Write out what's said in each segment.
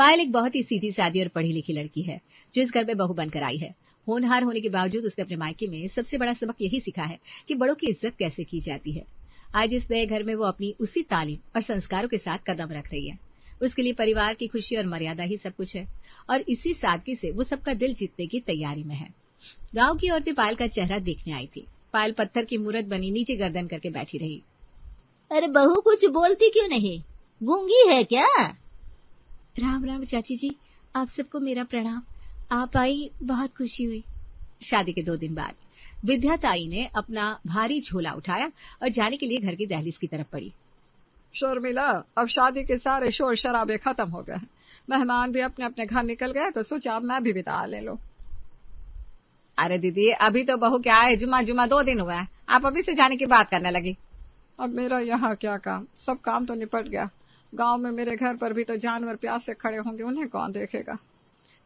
पायल एक बहुत ही सीधी सादी और पढ़ी लिखी लड़की है जो इस घर में बहू बनकर आई है। होनहार होने के बावजूद उसने अपने मायके में सबसे बड़ा सबक यही सीखा है कि बड़ों की इज्जत कैसे की जाती है। आज इस नए घर में वो अपनी उसी तालीम और संस्कारों के साथ कदम रख रही है। उसके लिए परिवार की खुशी और मर्यादा ही सब कुछ है और इसी सादगी से वो सबका दिल जीतने की तैयारी में है। गांव की औरतें पायल का चेहरा देखने आई थी। पायल पत्थर की मूरत बनी नीचे गर्दन करके बैठी रही। अरे बहू कुछ बोलती क्यों नहीं, गूंगी है क्या? राम राम चाची जी, आप सबको मेरा प्रणाम। आप आई, बहुत खुशी हुई। शादी के 2 दिन बाद विद्या ताई ने अपना भारी झोला उठाया और जाने के लिए घर की दहलीज की तरफ बढ़ी। शर्मिला, अब शादी के सारे शोर शराबे खत्म हो गए हैं। मेहमान भी अपने अपने घर निकल गए तो सोचा अब मैं भी विदा ले लो। अरे दीदी, अभी तो बहू क्या है, जुमा 2 दिन हुआ है, आप अभी से जाने की बात करने लगी। अब मेरा यहाँ क्या काम, सब काम तो निपट गया। गांव में मेरे घर पर भी तो जानवर प्यास से खड़े होंगे, उन्हें कौन देखेगा।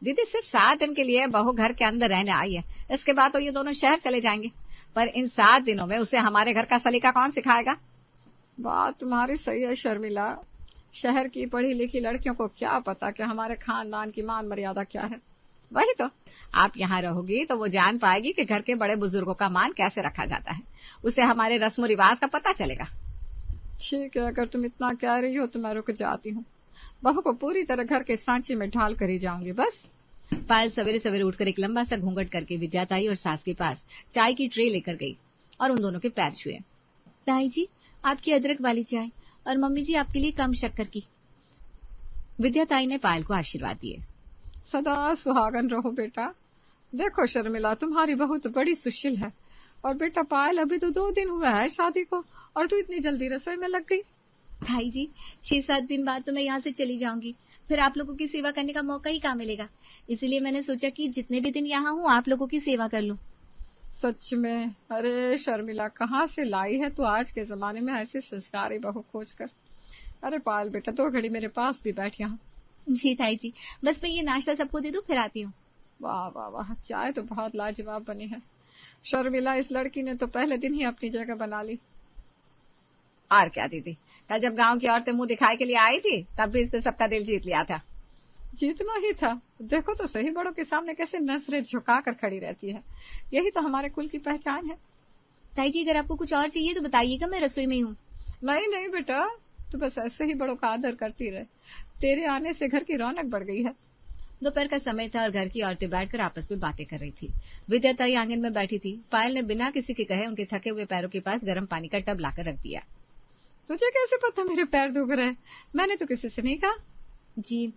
दीदी सिर्फ 7 दिन के लिए बहू घर के अंदर रहने आई है, इसके बाद तो ये दोनों शहर चले जाएंगे। पर इन 7 दिनों में उसे हमारे घर का सलीका कौन सिखाएगा। बात तुम्हारी सही है शर्मिला, शहर की पढ़ी लिखी लड़कियों को क्या पता कि हमारे खानदान की मान मर्यादा क्या है। वही तो, आप यहाँ रहोगी तो वो जान पाएगी कि घर के बड़े बुजुर्गों का मान कैसे रखा जाता है, उसे हमारे रस्म रिवाज का पता चलेगा। ठीक है, अगर तुम इतना कह रही हो तो मैं रुक जाती हूँ। बहू को पूरी तरह घर के सांचे में ढाल कर ही जाऊंगी बस। पायल सवेरे सवेरे उठकर एक लंबा सा घूंघट करके विद्या ताई और सास के पास चाय की ट्रे लेकर गई और उन दोनों के पैर छुए। ताई जी, आपकी अदरक वाली चाय, और मम्मी जी आपके लिए कम शक्कर की। विद्या ताई ने पायल को आशीर्वाद दिए। सदा सुहागन रहो बेटा। देखो शर्मिला, तुम्हारी बहू तो बड़ी सुशील है, और बेटा पायल अभी तो 2 दिन हुआ है शादी को, और तू इतनी जल्दी रसोई में लग गई। ताई जी, 6-7 दिन बाद तो मैं यहाँ से चली जाऊंगी, फिर आप लोगों की सेवा करने का मौका ही कहाँ मिलेगा। इसलिए मैंने सोचा कि जितने भी दिन यहाँ हूँ आप लोगों की सेवा कर लूं। सच में? अरे शर्मिला, कहाँ से लाई है तू आज के जमाने में ऐसी संस्कारी बहू खोज कर। अरे पायल बेटा, 2 घड़ी मेरे पास भी बैठ यहाँ। जी ताई जी, बस मैं ये नाश्ता सबको दे दूं, फिर आती हूँ। वाह वाह वाह, चाय तो बहुत लाजवाब बनी है। शर्मिला, इस लड़की ने तो पहले दिन ही अपनी जगह बना ली। और क्या दीदी, कल जब गांव की औरतें मुंह दिखाए के लिए आई थी तब भी इसने सबका दिल जीत लिया था। जीतना ही था। देखो तो सही, बड़ों के सामने कैसे नजरें झुका कर खड़ी रहती है। यही तो हमारे कुल की पहचान है। ताई जी, अगर आपको कुछ और चाहिए तो बताइएगा, मैं रसोई में ही हूँ। नहीं नहीं बेटा, तू बस ऐसे ही बड़ों का आदर करती रहे। तेरे आने से घर की रौनक बढ़ गई है। दोपहर का समय था और घर की औरतें बैठकर आपस में बातें कर रही थी। विद्या ताई आंगन में बैठी थी। पायल ने बिना किसी के कहे उनके थके हुए पैरों के पास गर्म पानी का टब लाकर रख दिया। तुझे कैसे पता मेरे पैर दुख रहे? मैंने तो किसी से नहीं कहा। जी,